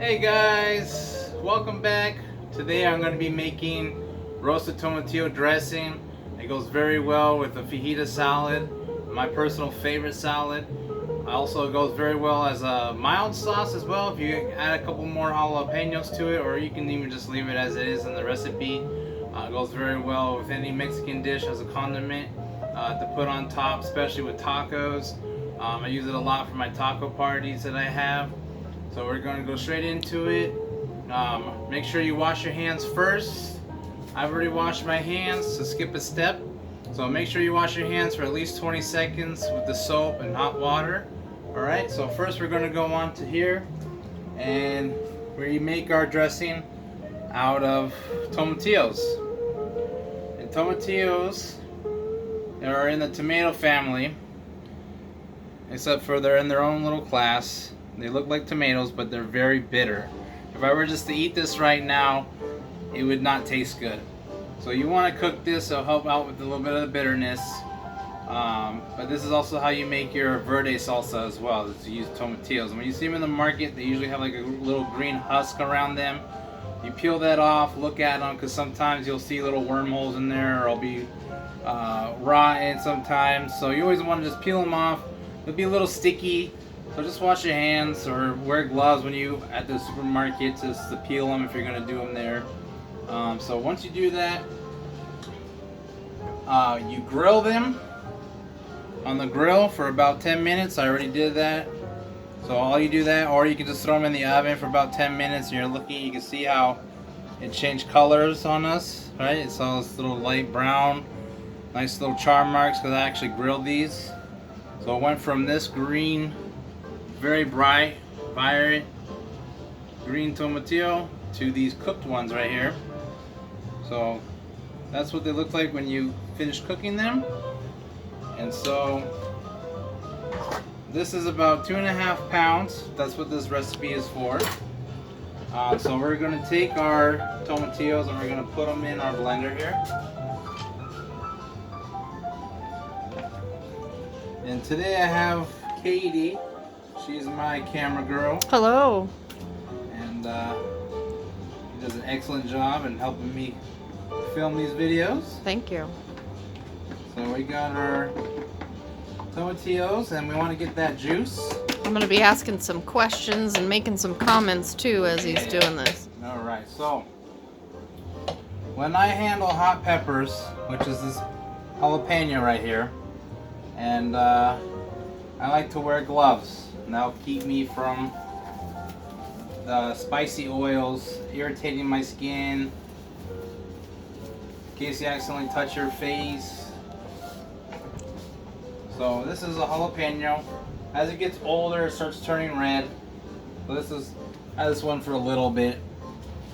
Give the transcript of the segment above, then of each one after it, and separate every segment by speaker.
Speaker 1: Hey guys, welcome back. Today I'm going to be making roasted tomatillo dressing. It goes very well with a fajita salad, my personal favorite salad. Also, it goes very well as a mild sauce as well if you add a couple more jalapenos to it, or you can even just leave it as it is in the recipe. It goes very well with any Mexican dish as a condiment to put on top, especially with tacos. I use it a lot for my taco parties that I have. So we're going to go straight into it. Make sure you wash your hands first. I've already washed my hands, so skip a step. So make sure you wash your hands for at least 20 seconds with the soap and hot water. Alright, so first we're going to go on to here and we make our dressing out of tomatillos. And tomatillos are in the tomato family, except for they're in their own little class. They look like tomatoes, but they're very bitter. If I were just to eat this right now, it would not taste good. So you want to cook this, it'll help out with a little bit of the bitterness. But this is also how you make your verde salsa as well, is to use tomatillos. And when you see them in the market, they usually have like a little green husk around them. You peel that off, look at them, because sometimes you'll see little wormholes in there, or it'll be rotten sometimes. So you always want to just peel them off. It'll be a little sticky. So just wash your hands or wear gloves when you at the supermarket just to peel them if you're going to do them there. So once you do that, you grill them on the grill for about 10 minutes. I already did that. So all you do that, or you can just throw them in the oven for about 10 minutes. And you're looking, you can see how it changed colors on us, right? It's all this little light brown, nice little char marks because I actually grilled these. So it went from this green, very bright violet green tomatillo to these cooked ones right here. So that's what they look like when you finish cooking them. And so this is about 2.5 pounds. That's what this recipe is for. So we're going to take our tomatillos and we're going to put them in our blender here. And today I have Katie. She's my camera girl.
Speaker 2: Hello.
Speaker 1: And she does an excellent job in helping me film these videos.
Speaker 2: Thank you.
Speaker 1: So we got our tomatillos and we want to get that juice.
Speaker 2: I'm going to be asking some questions and making some comments too as he's doing this.
Speaker 1: Alright, so when I handle hot peppers, which is this jalapeno right here, and I like to wear gloves. And that'll keep me from the spicy oils irritating my skin, in case you accidentally touch your face. So this is a jalapeno. As it gets older, it starts turning red. So I had this one for a little bit.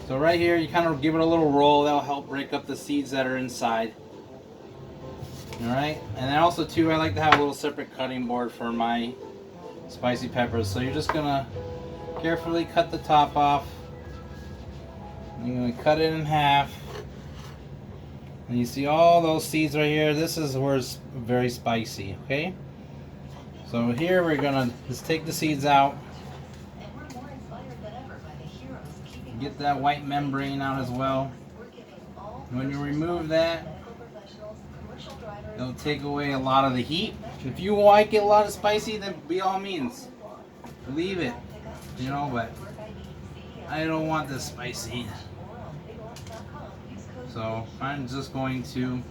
Speaker 1: So right here, you kind of give it a little roll. That'll help break up the seeds that are inside. Alright, and then also too, I like to have a little separate cutting board for my spicy peppers. So you're just gonna carefully cut the top off. You're gonna cut it in half. And you see all those seeds right here. This is where it's very spicy, okay? So here we're gonna just take the seeds out. Get that white membrane out as well. And when you remove that, it'll take away a lot of the heat. If you like it a lot of spicy, then by all means, leave it. You know, but I don't want this spicy. So I'm just going to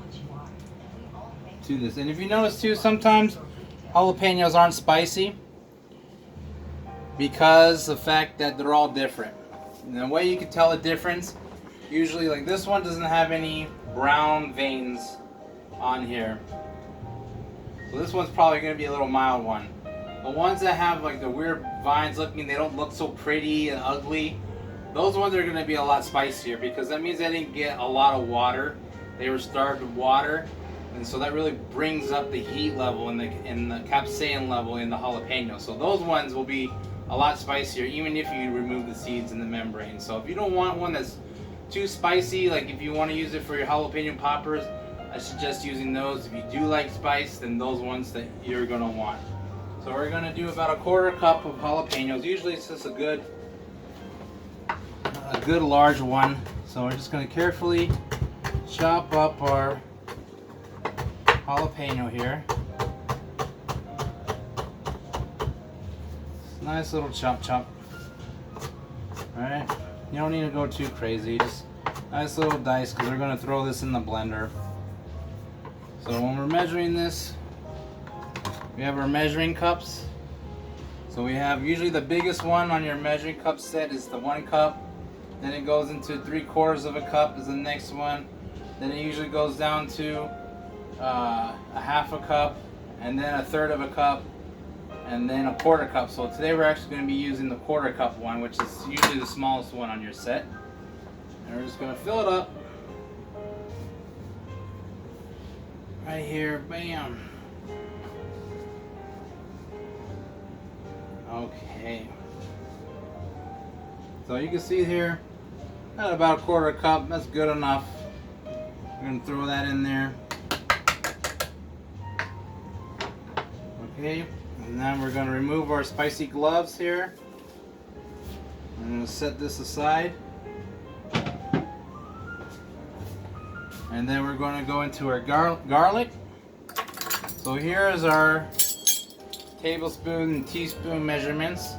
Speaker 1: do this. And if you notice too, sometimes jalapenos aren't spicy because the fact that they're all different. And the way you can tell the difference, usually like this one doesn't have any brown veins on here. So this one's probably going to be a little mild one. The ones that have like the weird vines looking, they don't look so pretty and ugly, those ones are going to be a lot spicier because that means they didn't get a lot of water. They were starved of water, and so that really brings up the heat level and the capsaicin level in the jalapeno. So those ones will be a lot spicier even if you remove the seeds and the membrane. So if you don't want one that's too spicy, like if you want to use it for your jalapeno poppers, I suggest using those. If you do like spice, then those ones that you're going to want. So we're going to do about a 1/4 cup of jalapenos. Usually it's just a good a good large one. So we're just going to carefully chop up our jalapeno here. Nice little chop. Alright, you don't need to go too crazy, just nice little dice because we're going to throw this in the blender. So when we're measuring this, we have our measuring cups. So we have usually the biggest one on your measuring cup set is the 1 cup. Then it goes into 3/4 of a cup is the next one. Then it usually goes down to a 1/2 cup, and then 1/3 of a cup, and then a 1/4 cup. So today we're actually going to be using the 1/4 cup one, which is usually the smallest one on your set. And we're just going to fill it up. Right here, bam. Okay. So you can see here, got about a 1/4 cup, that's good enough. We're going to throw that in there. Okay, and then we're going to remove our spicy gloves here. I'm going to set this aside. And then we're going to go into our garlic. So here is our tablespoon and teaspoon measurements.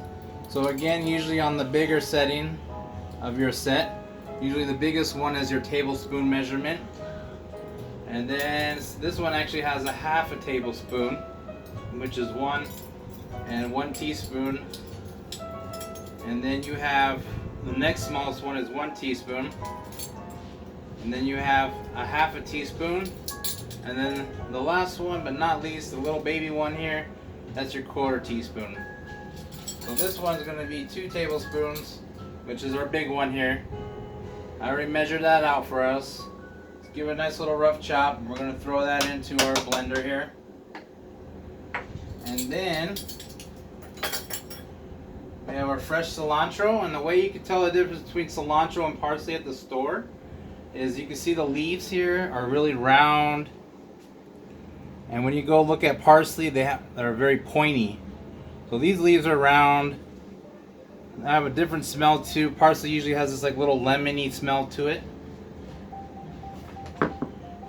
Speaker 1: So again, usually on the bigger setting of your set, usually the biggest one is your tablespoon measurement. And then this one actually has a 1/2 tablespoon, which is 1 and 1 teaspoon. And then you have the next smallest one is 1 teaspoon. And then you have a 1/2 teaspoon. And then the last one, but not least, the little baby one here, that's your 1/4 teaspoon. So this one's going to be 2 tablespoons, which is our big one here. I already measured that out for us. Let's give it a nice little rough chop. We're going to throw that into our blender here. And then we have our fresh cilantro. And the way you can tell the difference between cilantro and parsley at the store is you can see the leaves here are really round. And when you go look at parsley, they're very pointy. So these leaves are round. They have a different smell too. Parsley usually has this like little lemony smell to it.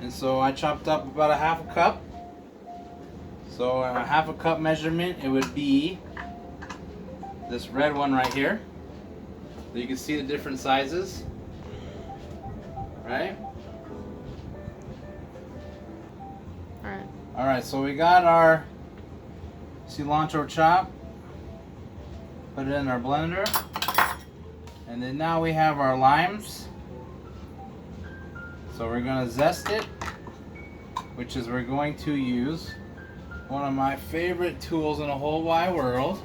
Speaker 1: And so I chopped up about a 1/2 cup. So a 1/2 cup measurement, it would be this red one right here. So you can see the different sizes, right? All right, so we got our cilantro chop. Put it in our blender. And then now we have our limes. So we're going to zest it, which is we're going to use one of my favorite tools in the whole wide world,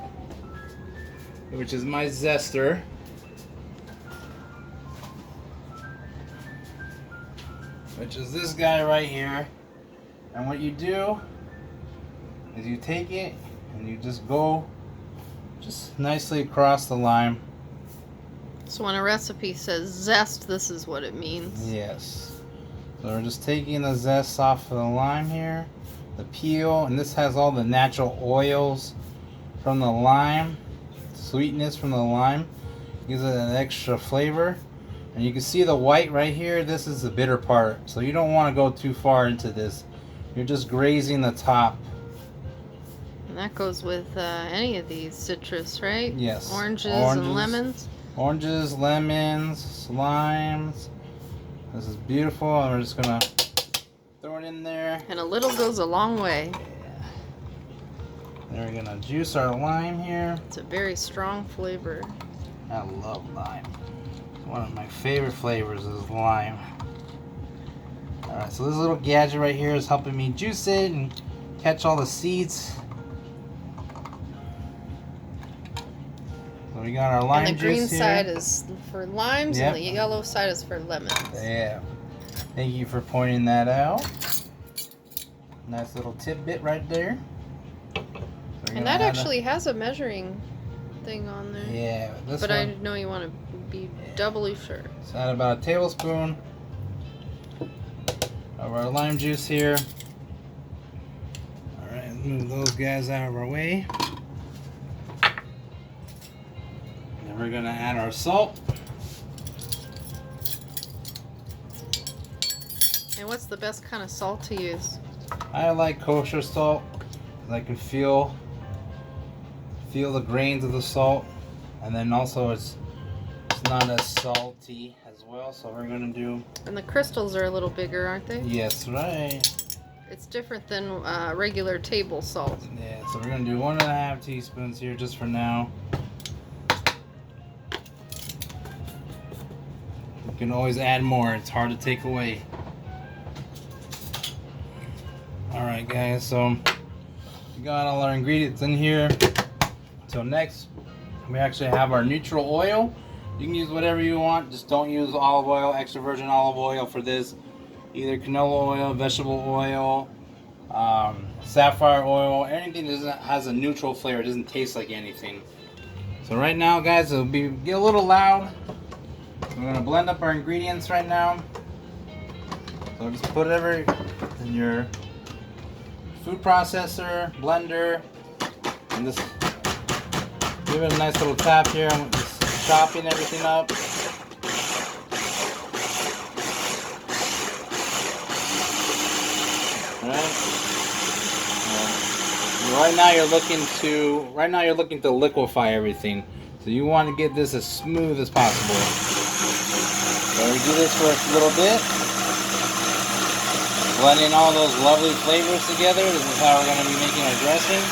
Speaker 1: which is my zester. Which is this guy right here. And what you do is you take it and you just go just nicely across the lime.
Speaker 2: So when a recipe says zest, this is what it means.
Speaker 1: Yes. So we're just taking the zest off of the lime here, the peel, and this has all the natural oils from the lime, sweetness from the lime, gives it an extra flavor. And you can see the white right here, this is the bitter part. So you don't want to go too far into this. You're just grazing the top.
Speaker 2: And that goes with any of these citrus, right?
Speaker 1: Yes.
Speaker 2: Oranges and lemons.
Speaker 1: Oranges, lemons, limes. This is beautiful. And we're just going to throw it in there.
Speaker 2: And a little goes a long way.
Speaker 1: Then we're going to juice our lime here.
Speaker 2: It's a very strong flavor.
Speaker 1: I love lime. One of my favorite flavors is lime. Alright, so this little gadget right here is helping me juice it and catch all the seeds. So we got our lime juice.
Speaker 2: And the green
Speaker 1: here.
Speaker 2: side is for limes,
Speaker 1: Yep.
Speaker 2: and the yellow side is for lemons.
Speaker 1: Yeah. Thank you for pointing that out. Nice little tidbit right there. So
Speaker 2: And that actually has a measuring thing on there.
Speaker 1: Yeah, this
Speaker 2: but
Speaker 1: one.
Speaker 2: I know you want to be doubly sure.
Speaker 1: So add about a tablespoon of our lime juice here. Alright, move those guys out of our way. Then we're going to add our salt.
Speaker 2: And what's the best kind of salt to use?
Speaker 1: I like kosher salt. I can feel the grains of the salt, and then also it's not as salty as well. So we're gonna do.
Speaker 2: And the crystals are a little bigger, aren't they?
Speaker 1: Yes, right.
Speaker 2: It's different than regular table salt.
Speaker 1: Yeah. So we're gonna do 1.5 teaspoons here just for now. You can always add more. It's hard to take away. All right, guys. So we got all our ingredients in here. So next, we actually have our neutral oil. You can use whatever you want. Just don't use olive oil, extra virgin olive oil for this. Either canola oil, vegetable oil, sapphire oil, anything that has a neutral flavor. It doesn't taste like anything. So right now, guys, it'll get a little loud. We're gonna blend up our ingredients right now. So just put it in your food processor, blender, and just give it a nice little tap here. I'm just chopping everything up. Right now you're looking to liquefy everything. So you want to get this as smooth as possible. So we do this for a little bit. Blending all those lovely flavors together. This is how we're going to be making our dressing.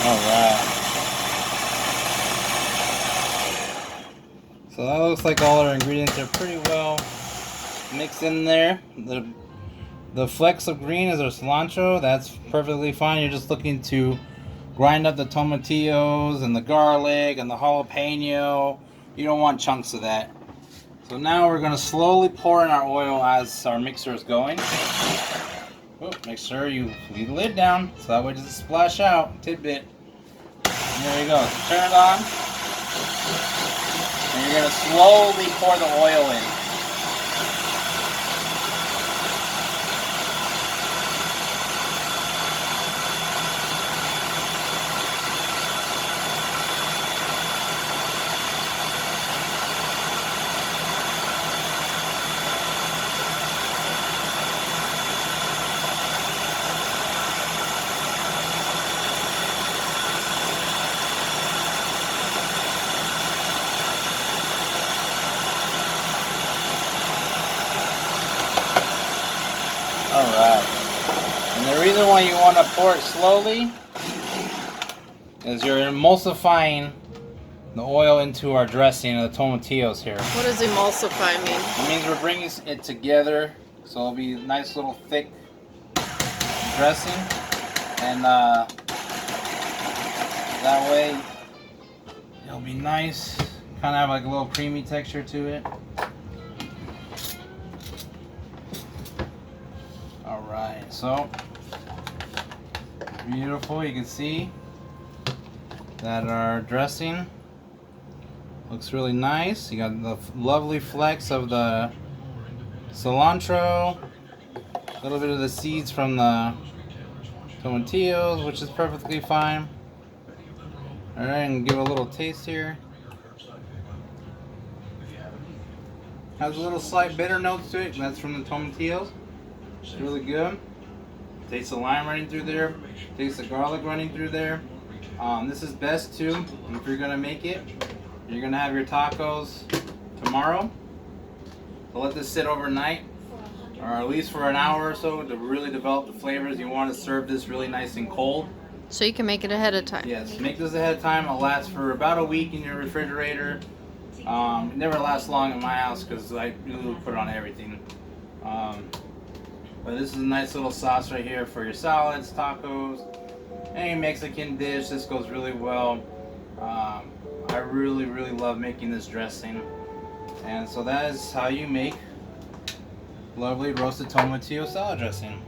Speaker 1: Alright. So that looks like all our ingredients are pretty well mixed in there. The flecks of green is our cilantro. That's perfectly fine. You're just looking to grind up the tomatillos and the garlic and the jalapeno. You don't want chunks of that. So now we're going to slowly pour in our oil as our mixer is going. Oh, make sure you leave the lid down so that way it doesn't splash out. Tidbit. And there you go. So turn it on. And you're going to slowly pour the oil in. Alright, and the reason why you want to pour it slowly is you're emulsifying the oil into our dressing of the tomatillos here.
Speaker 2: What does emulsify mean?
Speaker 1: It means we're bringing it together, so it'll be a nice little thick dressing, and that way it'll be nice, kind of have like a little creamy texture to it. Alright, so beautiful. You can see that our dressing looks really nice. You got the lovely flecks of the cilantro, a little bit of the seeds from the tomatillos, which is perfectly fine. Alright, and give a little taste here. Has a little slight bitter notes to it, and that's from the tomatillos. It's really good. Taste the lime running through there. Taste the garlic running through there. This is best too if you're gonna make it. You're gonna have your tacos tomorrow. So let this sit overnight, or at least for an hour or so, to really develop the flavors. You want to serve this really nice and cold.
Speaker 2: So you can make it ahead of time.
Speaker 1: Yes, make this ahead of time. It'll last for about a week in your refrigerator. It never lasts long in my house because I usually put it on everything. But this is a nice little sauce right here for your salads, tacos, any Mexican dish. This goes really well. I really love making this dressing. And so that is how you make lovely roasted tomatillo salad dressing.